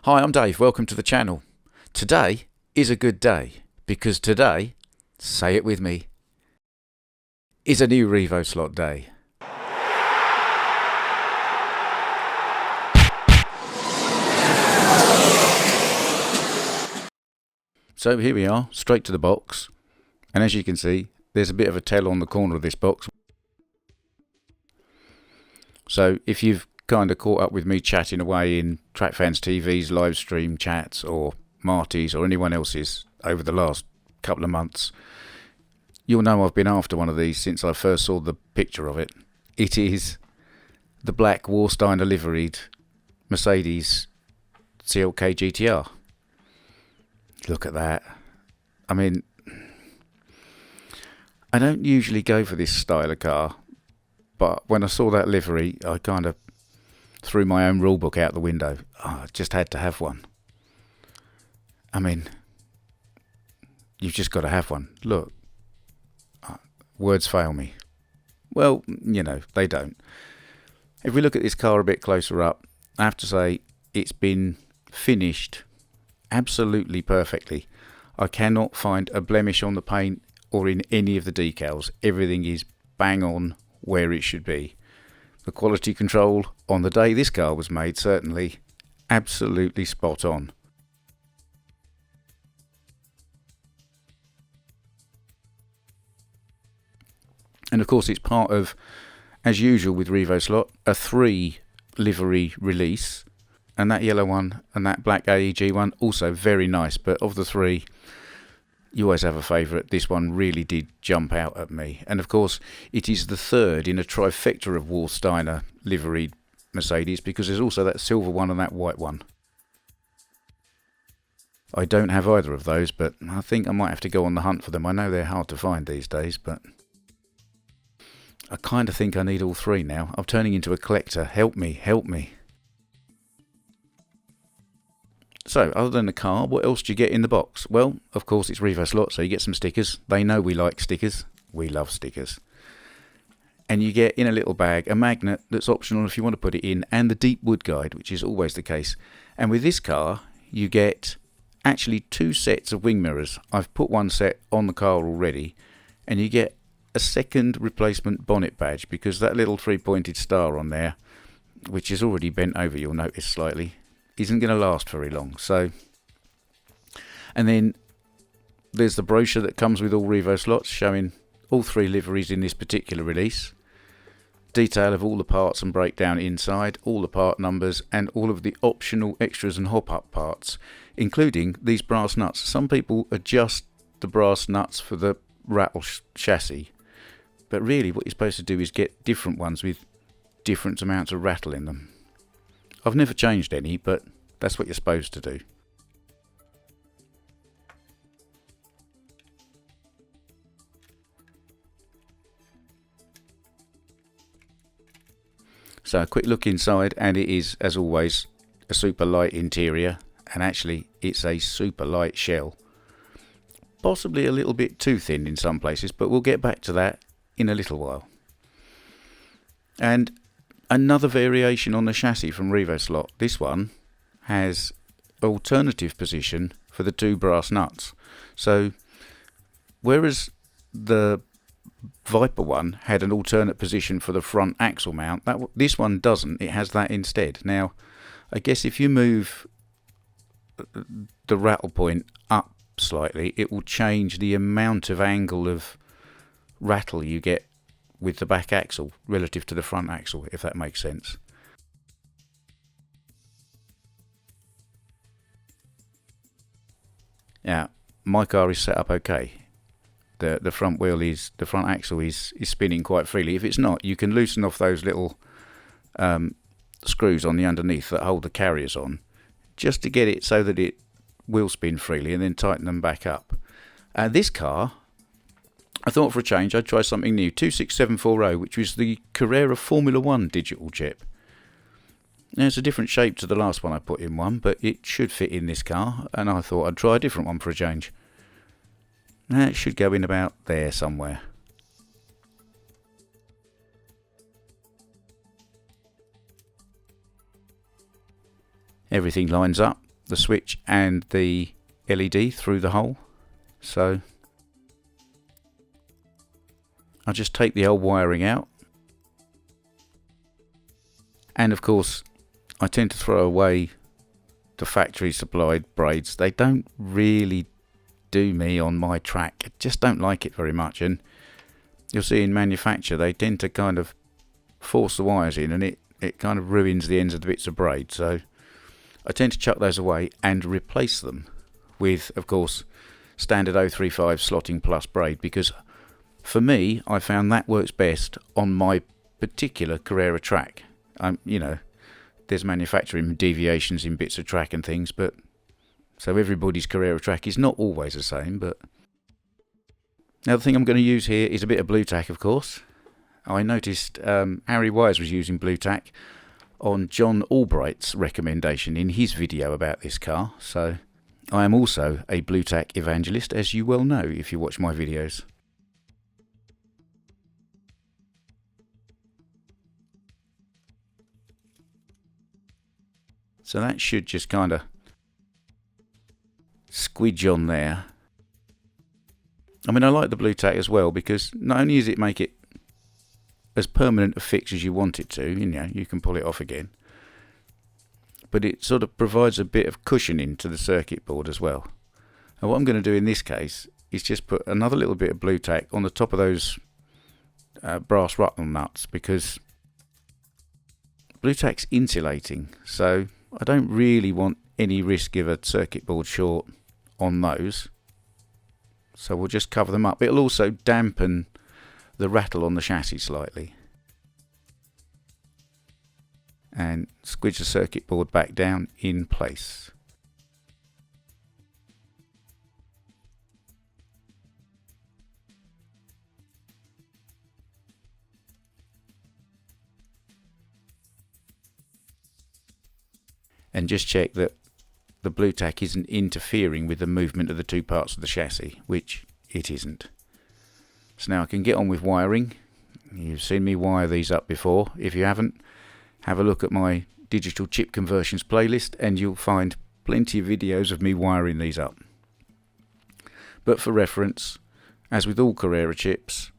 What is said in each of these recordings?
Hi, I'm Dave. Welcome to the channel. Today is a good day because today, say it with me, is a new Revoslot day. So here we are, straight to the box. And as you can see, there's a bit of a tell on the corner of this box. So if you've kind of caught up with me chatting away in TrackFans TV's live stream chats or Marty's or anyone else's over the last couple of months, you'll know I've been after one of these since I first saw the picture of it. It is the black Warsteiner liveried Mercedes CLK GTR. Look at that. I mean, I don't usually go for this style of car, but when I saw that livery, I kind of threw my own rulebook out the window. I just had to have one. I mean, you've just got to have one. Look, words fail me. Well, you know, they don't. If we look at this car a bit closer up, I have to say it's been finished absolutely perfectly. I cannot find a blemish on the paint or in any of the decals. Everything is bang on where it should be. The quality control on the day this car was made, certainly absolutely spot on. And of course it's part of, as usual with Revoslot, a 3 livery release. And that yellow one and that black AEG one, also very nice. But of the 3, you always have a favourite. This one really did jump out at me. And of course, it is the 3rd in a trifecta of Warsteiner liveried Mercedes, because there's also that silver one and that white one. I don't have either of those, but I think I might have to go on the hunt for them. I know they're hard to find these days, but I kind of think I need all 3 now. I'm turning into a collector. Help me, help me. So, other than the car, what else do you get in the box? Well, of course, it's Revoslot, so you get some stickers. They know we like stickers. We love stickers. And you get, in a little bag, a magnet that's optional if you want to put it in, and the deep wood guide, which is always the case. And with this car, you get actually 2 sets of wing mirrors. I've put one set on the car already, and you get a second replacement bonnet badge, because that little 3-pointed star on there, which is already bent over, you'll notice slightly, isn't going to last very long. So, and then there's the brochure that comes with all Revoslots, showing all 3 liveries in this particular release, detail of all the parts and breakdown inside, all the part numbers, and all of the optional extras and hop-up parts, including these brass nuts. Some people adjust the brass nuts for the rattle chassis, but really what you're supposed to do is get different ones with different amounts of rattle in them. I've never changed any, but that's what you're supposed to do. So a quick look inside, and it is, as always, a super light interior, and actually it's a super light shell. Possibly a little bit too thin in some places, but we'll get back to that in a little while. And another variation on the chassis from Revoslot. This one has alternative position for the 2 brass nuts. So whereas the Viper one had an alternate position for the front axle mount, this one doesn't. It has that instead. Now, I guess if you move the rattle point up slightly, it will change the amount of angle of rattle you get with the back axle relative to the front axle, if that makes sense. Now, my car is set up okay. The front axle is spinning quite freely. If it's not, you can loosen off those little screws on the underneath that hold the carriers on, just to get it so that it will spin freely, and then tighten them back up. This car, I thought for a change I'd try something new. 26740, which was the Carrera Formula 1 digital chip. Now, it's a different shape to the last one I put in one, but it should fit in this car, and I thought I'd try a different one for a change. Now, it should go in about there somewhere. Everything lines up the switch and the LED through the hole. So I'll just take the old wiring out, and of course I tend to throw away the factory supplied braids. They don't really do me on my track. I just don't like it very much, and you'll see in manufacture they tend to kind of force the wires in, and it kind of ruins the ends of the bits of braid. So I tend to chuck those away and replace them with, of course, standard 035 slotting plus braid, because for me I found that works best on my particular Carrera track. You know, there's manufacturing deviations in bits of track and things, but so everybody's Carrera track is not always the same. But now the thing I'm going to use here is a bit of blue tack, of course. I noticed Harry Wise was using blue tack on John Albright's recommendation in his video about this car, so I am also a blue tack evangelist, as you well know if you watch my videos. So that should just kind of squidge on there. I mean, I like the blue tack as well, because not only does it make it as permanent a fix as you want it to, you know, you can pull it off again, but it sort of provides a bit of cushioning to the circuit board as well. And what I'm going to do in this case is just put another little bit of blue tack on the top of those brass rattle nuts, because blue tack's insulating, so I don't really want any risk of a circuit board short on those. So we'll just cover them up. It'll also dampen the rattle on the chassis slightly, and squidge the circuit board back down in place. And just check that the blue tack isn't interfering with the movement of the two parts of the chassis, which it isn't. So now I can get on with wiring. You've seen me wire these up before. If you haven't, have a look at my digital chip conversions playlist and you'll find plenty of videos of me wiring these up. But for reference, as with all Carrera chips,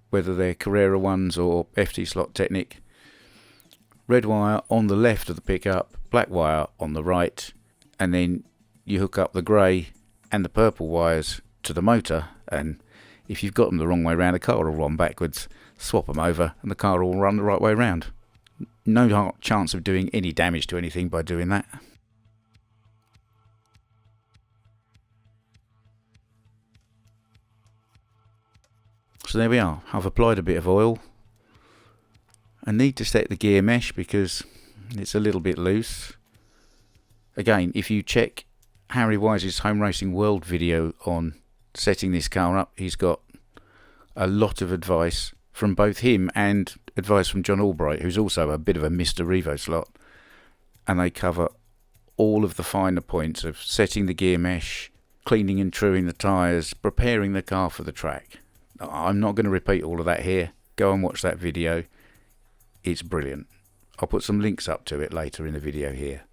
whether they're Carrera ones or FT slot Technic, red wire on the left of the pickup, black wire on the right, and then you hook up the grey and the purple wires to the motor, and if you've got them the wrong way round, the car will run backwards. Swap them over and the car will run the right way round. No chance of doing any damage to anything by doing that. So there we are. I've applied a bit of oil. I need to set the gear mesh because it's a little bit loose. Again, if you check Harry Wise's Home Racing World video on setting this car up, he's got a lot of advice from both him and advice from John Albright, who's also a bit of a Mr. Revoslot, and they cover all of the finer points of setting the gear mesh, cleaning and truing the tyres, preparing the car for the track. I'm not going to repeat all of that here. Go and watch that video. It's brilliant. I'll put some links up to it later in the video here.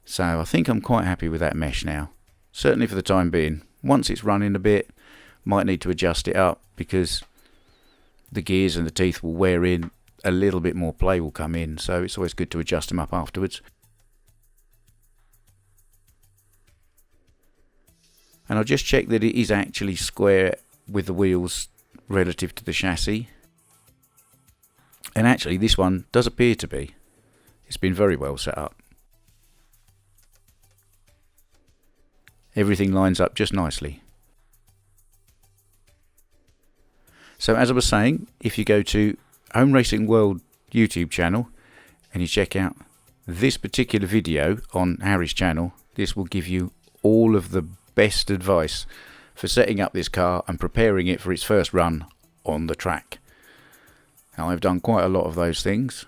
So I think I'm quite happy with that mesh now, certainly for the time being. Once it's running a bit, might need to adjust it up because the gears and the teeth will wear in, a little bit more play will come in, so it's always good to adjust them up afterwards. And I'll just check that it is actually square with the wheels relative to the chassis. And actually this one does appear to be. It's been very well set up. Everything lines up just nicely. So as I was saying, if you go to Home Racing World YouTube channel and you check out this particular video on Harry's channel, this will give you all of the best advice for setting up this car and preparing it for its first run on the track. Now I've done quite a lot of those things.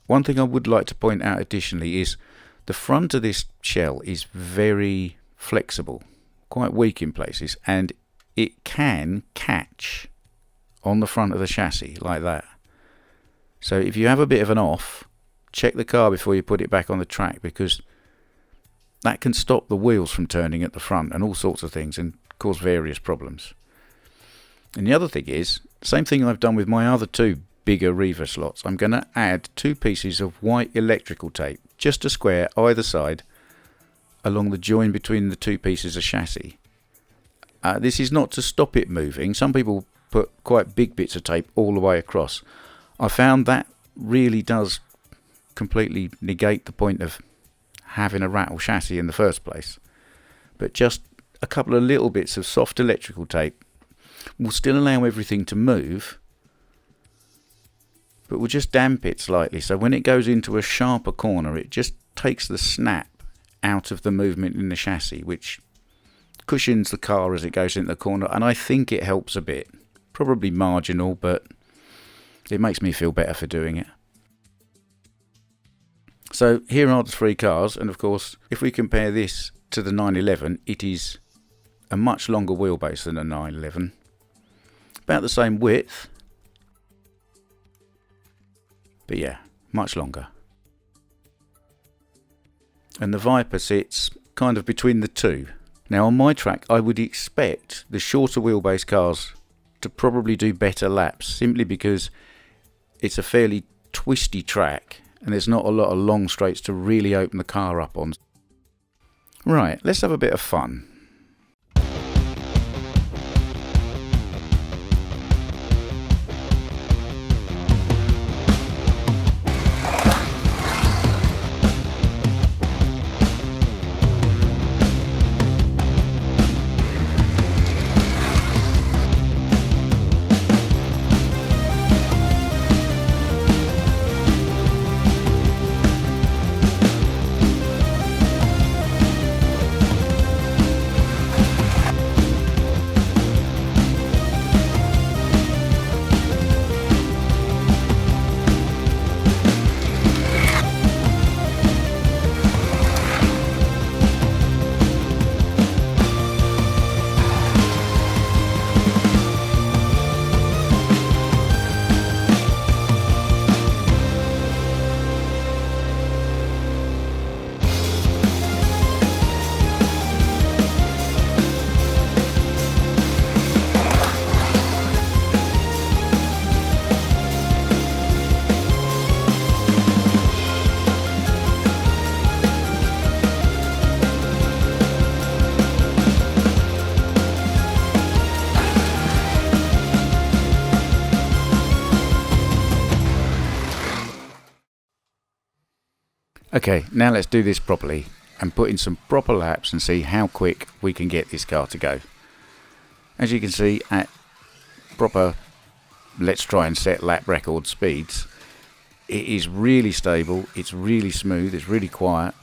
one thing I would like to point out additionally is the front of this shell is very flexible, quite weak in places, and it can catch on the front of the chassis like that. So if you have a bit of an off, check the car before you put it back on the track, because that can stop the wheels from turning at the front and all sorts of things and cause various problems. And the other thing is, same thing I've done with my other two bigger Revoslots. I'm going to add 2 pieces of white electrical tape, just a square either side, along the join between the 2 pieces of chassis. This is not to stop it moving. Some people put quite big bits of tape all the way across. I found that really does completely negate the point of having a rattle chassis in the first place. But just a couple of little bits of soft electrical tape will still allow everything to move, but will just damp it slightly, so when it goes into a sharper corner it just takes the snap out of the movement in the chassis, which cushions the car as it goes into the corner, and I think it helps a bit. Probably marginal, but it makes me feel better for doing it. So here are the 3 cars, and of course if we compare this to the 911, it is a much longer wheelbase than a 911. About the same width, but yeah, much longer. And the Viper sits kind of between the two. Now on my track I would expect the shorter wheelbase cars to probably do better laps, simply because it's a fairly twisty track and there's not a lot of long straights to really open the car up on. Right, let's have a bit of fun. Okay, now let's do this properly and put in some proper laps and see how quick we can get this car to go. As you can see, at proper let's try and set lap record speeds, it is really stable, it's really smooth, it's really quiet.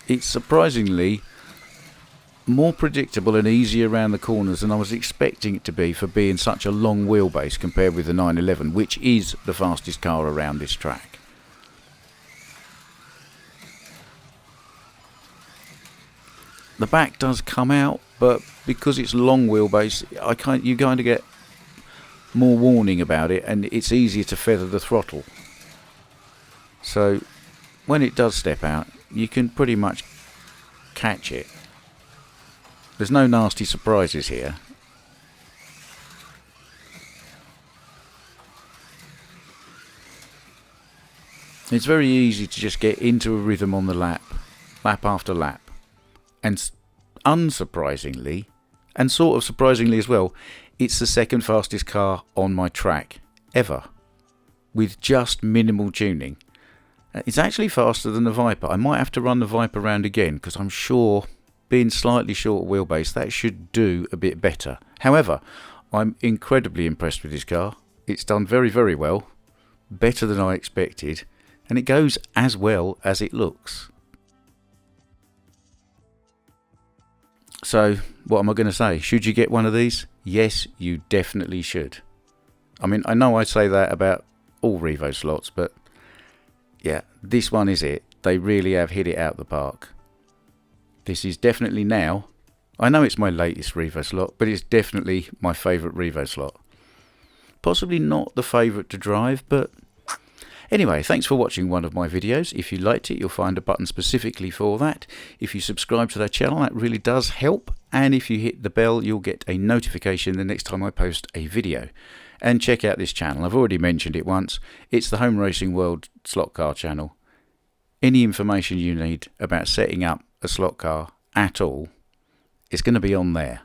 It's surprisingly more predictable and easier around the corners than I was expecting it to be for being such a long wheelbase compared with the 911, which is the fastest car around this track. The back does come out, but because it's long wheelbase, you kind of get more warning about it, and it's easier to feather the throttle. So when it does step out, you can pretty much catch it. There's no nasty surprises here. It's very easy to just get into a rhythm on the lap after lap. And unsurprisingly, and sort of surprisingly as well, it's the second fastest car on my track ever, with just minimal tuning. It's actually faster than the Viper. I might have to run the Viper round again, because I'm sure, being slightly short wheelbase, that should do a bit better. However, I'm incredibly impressed with this car. It's done very, very well, better than I expected, and it goes as well as it looks. So, what am I going to say? Should you get one of these? Yes, you definitely should. I mean, I know I say that about all Revoslots, but yeah, this one is it. They really have hit it out the park. This is definitely now, I know it's my latest Revoslot, but it's definitely my favourite Revoslot. Possibly not the favourite to drive, but anyway, thanks for watching one of my videos. If you liked it, you'll find a button specifically for that. If you subscribe to the channel, that really does help. And if you hit the bell, you'll get a notification the next time I post a video. And check out this channel. I've already mentioned it once. It's the Home Racing World slot car channel. Any information you need about setting up a slot car at all, it's going to be on there.